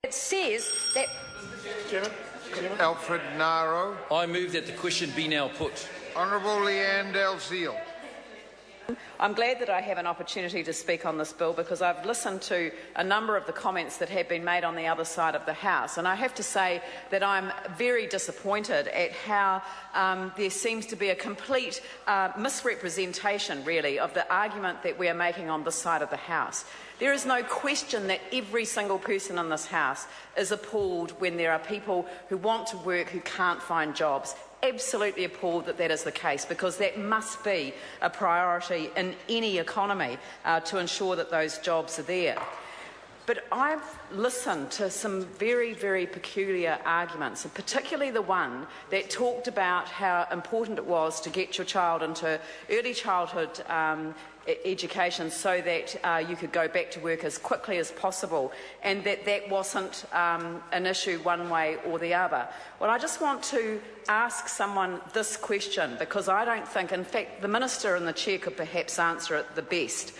It says that... Alfred Naro. I move that the question be now put. Honourable Leanne Dalziel. I'm glad that I have an opportunity to speak on this bill because I've listened to a number of the comments that have been made on the other side of the House, and I have to say that I'm very disappointed at how there seems to be a complete misrepresentation, really, of the argument that we are making on this side of the House. There is no question that every single person in this House is appalled when there are people who want to work who can't find jobs. Absolutely appalled that that is the case, because that must be a priority in any economy to ensure that those jobs are there. But I've listened to some very, very peculiar arguments, and particularly the one that talked about how important it was to get your child into early childhood education so that you could go back to work as quickly as possible, and that wasn't an issue one way or the other. Well, I just want to ask someone this question, because I don't think, in fact, the Minister and the Chair could perhaps answer it the best.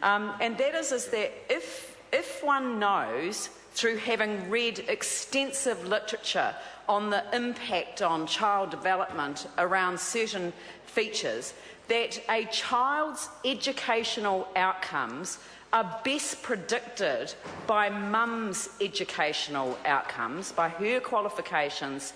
And that is that if one knows, through having read extensive literature on the impact on child development around certain features, that a child's educational outcomes are best predicted by mum's educational outcomes, by her qualifications,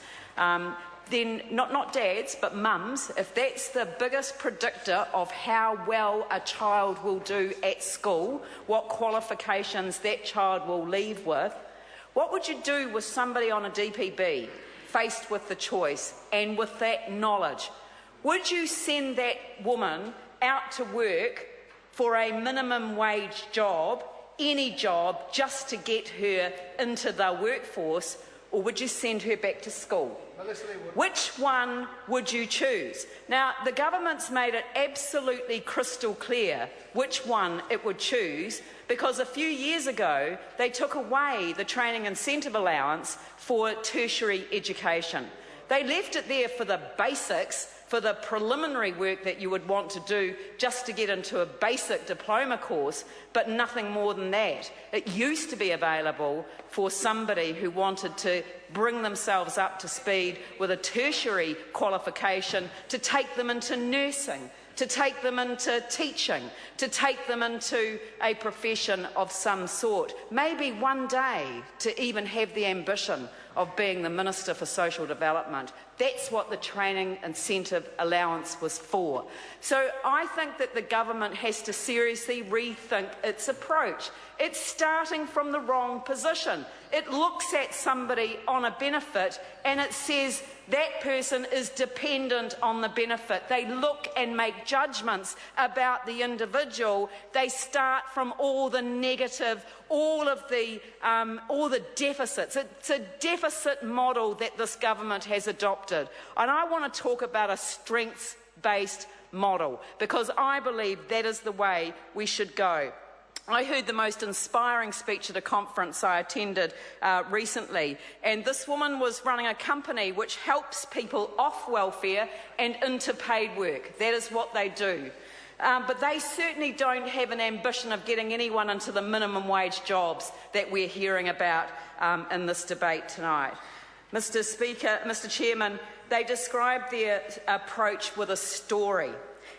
then not dad's, but mum's, if that's the biggest predictor of how well a child will do at school, what qualifications that child will leave with, what would you do with somebody on a DPB faced with the choice and with that knowledge? Would you send that woman out to work for a minimum wage job, any job, just to get her into the workforce, or would you send her back to school? Which one would you choose? Now, the government's made it absolutely crystal clear which one it would choose, because a few years ago they took away the training incentive allowance for tertiary education. They left it there for the basics, for the preliminary work that you would want to do just to get into a basic diploma course, but nothing more than that. It used to be available for somebody who wanted to bring themselves up to speed with a tertiary qualification to take them into nursing, to take them into teaching, to take them into a profession of some sort. Maybe one day to even have the ambition of being the Minister for Social Development. That's what the training incentive allowance was for. So I think that the government has to seriously rethink its approach. It's starting from the wrong position. It looks at somebody on a benefit and it says that person is dependent on the benefit. They look and make judgments about the individual. They start from all the negative, all the deficits. It's a deficit model that this government has adopted. And I want to talk about a strengths-based model, because I believe that is the way we should go. I heard the most inspiring speech at a conference I attended recently, and this woman was running a company which helps people off welfare and into paid work. That is what they do. But they certainly don't have an ambition of getting anyone into the minimum wage jobs that we're hearing about in this debate tonight. Mr. Speaker, Mr. Chairman, they described their approach with a story.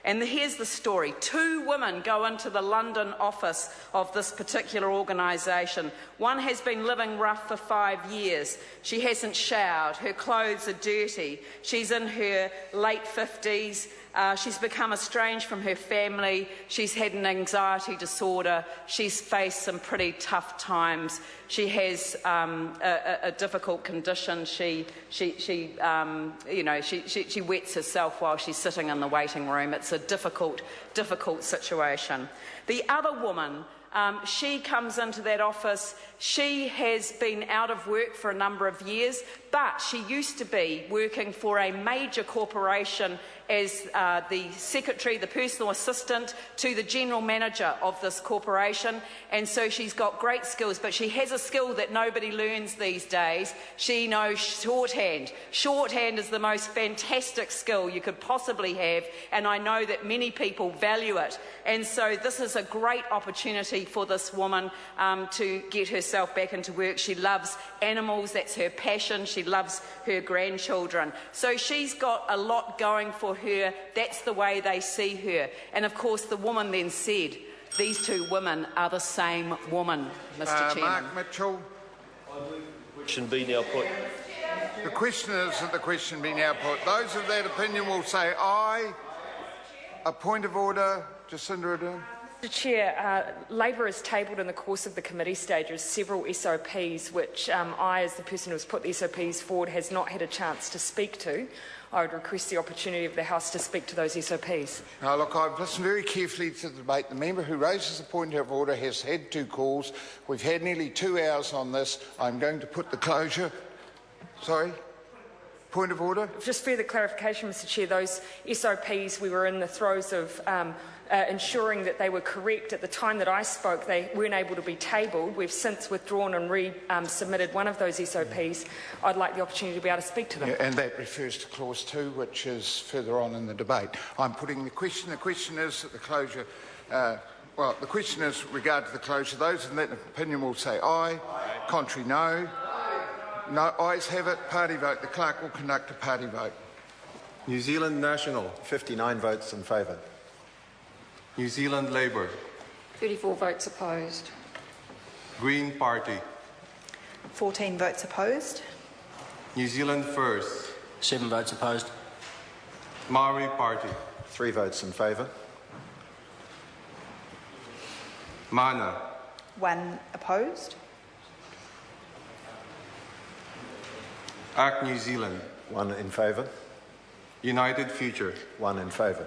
And here's the story. 2 women go into the London office of this particular organisation. One has been living rough for 5 years. She hasn't showered. Her clothes are dirty. She's in her late 50s. She's become estranged from her family. She's had an anxiety disorder. She's faced some pretty tough times. She has a difficult condition. She wets herself while she's sitting in the waiting room. It's a difficult situation. The other woman, she comes into that office. She has been out of work for a number of years, but she used to be working for a major corporation as the secretary, the personal assistant to the general manager of this corporation, and so she's got great skills, but she has a skill that nobody learns these days. She knows shorthand. Shorthand is the most fantastic skill you could possibly have, and I know that many people value it. And so this is a great opportunity for this woman to get herself back into work. She loves animals, that's her passion. She loves her grandchildren. So she's got a lot going for her. That's the way they see her. And of course the woman then said, these two women are the same woman, Mr. Chairman. Mark Mitchell. Question be now put. The question is that the question be now put. Those of that opinion will say aye. A point of order, Jacinda Ardern. Mr. Chair, Labor has tabled in the course of the committee stages several SOPs which I, as the person who has put the SOPs forward, has not had a chance to speak to. I would request the opportunity of the House to speak to those SOPs. Now, look, I've listened very carefully to the debate. The member who raises the point of order has had 2 calls. We've had nearly 2 hours on this. I'm going to put the closure. Sorry? Point of order? Just further clarification, Mr. Chair, those SOPs, we were in the throes of ensuring that they were correct. At the time that I spoke, they weren't able to be tabled. We've since withdrawn and resubmitted one of those SOPs. I'd like the opportunity to be able to speak to them. Yeah, and that refers to clause 2, which is further on in the debate. I'm putting the question. The question is that the closure. Well, the question is regard to the closure. Those in that opinion will say aye. Contrary, no. No. Ayes have it. Party vote. The clerk will conduct a party vote. New Zealand National. 59 votes in favour. New Zealand Labour. 34 votes opposed. Green Party. 14 votes opposed. New Zealand First. 7 votes opposed. Maori Party. 3 votes in favour. Mana. 1 opposed. ACT New Zealand. 1 in favour. United Future. 1 in favour.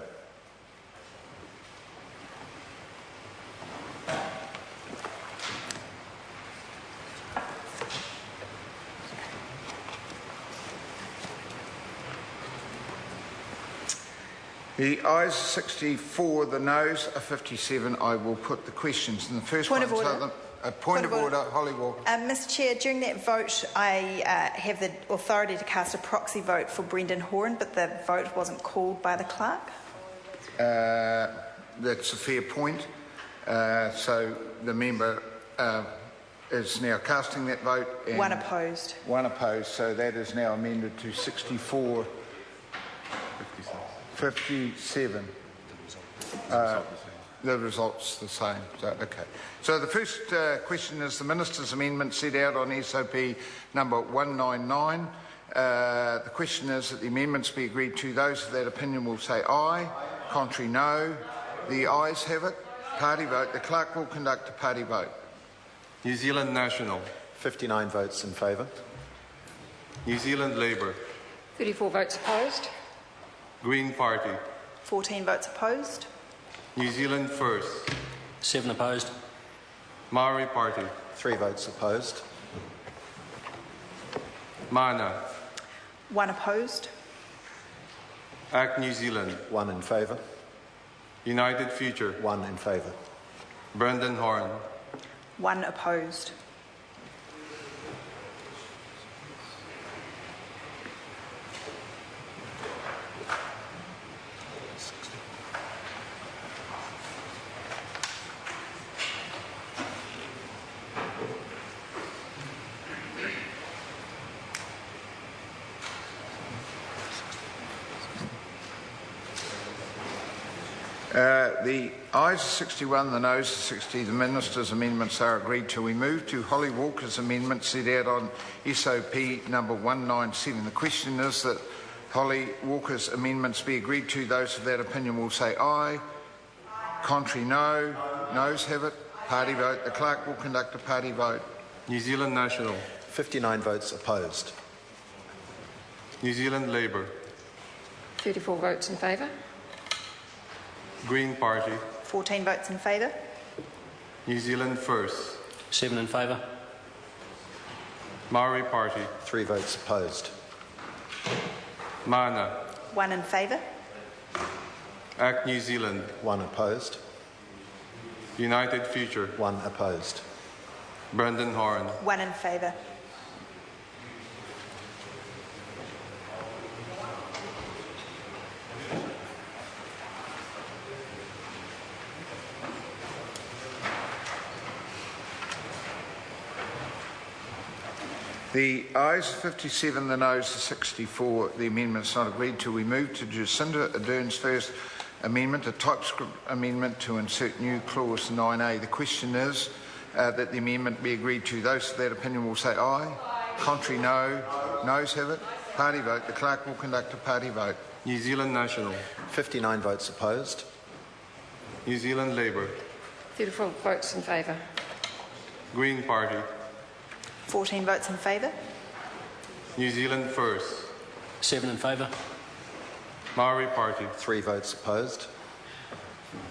The ayes are 64, the noes are 57. I will put the questions. And the first Point one of order. a point of order, Holly Walker. Mr. Chair, during that vote, I have the authority to cast a proxy vote for Brendan Horan, but the vote wasn't called by the clerk. That's a fair point. So the member is now casting that vote. And 1 opposed. 1 opposed. So that is now amended to 64. 57. The result's the same. So, okay. So the first question is the Minister's amendment set out on SOP number 199. The question is that the amendments be agreed to. Those of that opinion will say aye. Contrary, no. The ayes have it. Party vote. The clerk will conduct a party vote. New Zealand National. 59 votes in favour. New Zealand Labour. 34 votes opposed. Green Party. 14 votes opposed. New Zealand First. 7 opposed. Maori Party. 3 votes opposed. Mana. 1 opposed. ACT New Zealand. 1 in favour. United Future. 1 in favour. Brendan Horan. 1 opposed. The ayes are 61, the noes are 60. The Minister's amendments are agreed to. We move to Holly Walker's amendment set out on SOP number 197. The question is that Holly Walker's amendments be agreed to. Those of that opinion will say aye. Contrary, no. Noes have it. Party vote. The clerk will conduct a party vote. New Zealand National. 59 votes opposed. New Zealand Labour. 34 votes in favour. Green Party. 14 votes in favour. New Zealand First. 7 in favour. Maori Party. 3 votes opposed. Mana. 1 in favour. Act New Zealand. 1 opposed. United Future. 1 opposed. Brendan Horan. 1 in favour. The ayes are 57, the noes are 64. The amendment's not agreed to. We move to Jacinda Ardern's first amendment, a typescript amendment to insert new clause 9A. The question is that the amendment be agreed to. Those of that opinion will say aye. Contrary, no. Noes have it. Party vote. The clerk will conduct a party vote. New Zealand National. 59 votes opposed. New Zealand Labour. 34 votes in favour. Green Party. 14 votes in favour. New Zealand First. 7 in favour. Maori Party. 3 votes opposed.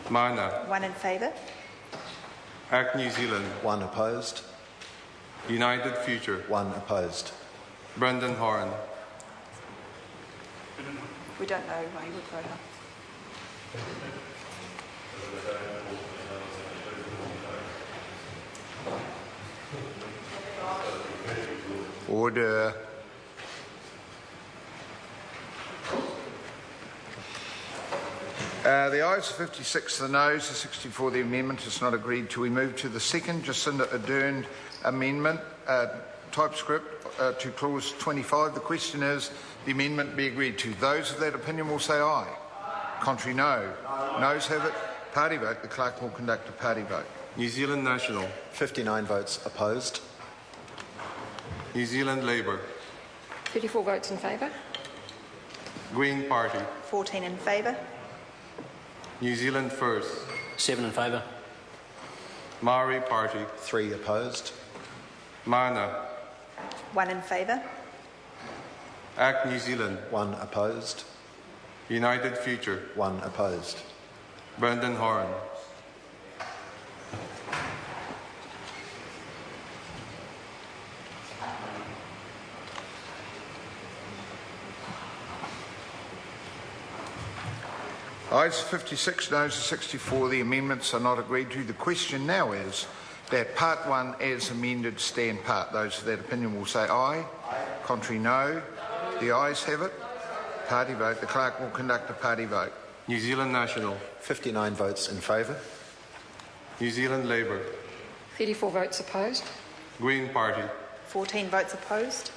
Mana. 1 in favour. Act New Zealand. 1 opposed. United Future. 1 opposed. Brendan Horan. We don't know why you would vote up. Order. The ayes are 56, the noes are 64. The amendment is not agreed to. We move to the second Jacinda Ardern amendment, typescript to clause 25. The question is the amendment be agreed to. Those of that opinion will say aye. Contrary, no. Noes have it. Party vote. The clerk will conduct a party vote. New Zealand National. 59 votes opposed. New Zealand Labour. 34 votes in favour. Green Party. 14 in favour. New Zealand First. 7 in favour. Maori Party. 3 opposed. Mana. 1 in favour. Act New Zealand. 1 opposed. United Future. 1 opposed. Brendan Horan. Ayes 56, noes 64. The amendments are not agreed to. The question now is that Part 1 as amended stand part. Those of that opinion will say aye. Contrary, no. The ayes have it. Party vote. The clerk will conduct a party vote. New Zealand National. 59 votes in favour. New Zealand Labour. 34 votes opposed. Green Party. 14 votes opposed.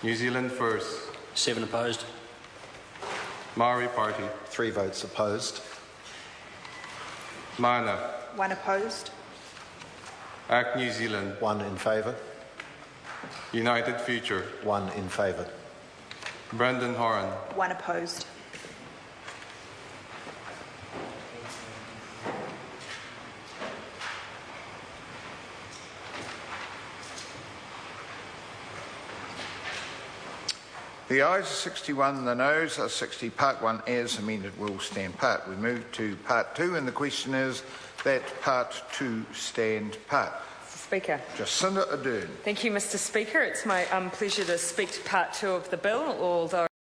New Zealand First. 7 opposed. Maori Party. 3 votes opposed. Mana. 1 opposed. Act New Zealand. 1 in favour. United Future. 1 in favour. Brendan Horan. 1 opposed. The ayes are 61, the noes are 60. Part 1 as amended will stand part. We move to Part 2 and the question is that Part 2 stand part. Speaker. Jacinda Ardern. Thank you, Mr. Speaker. It's my pleasure to speak to Part 2 of the bill, although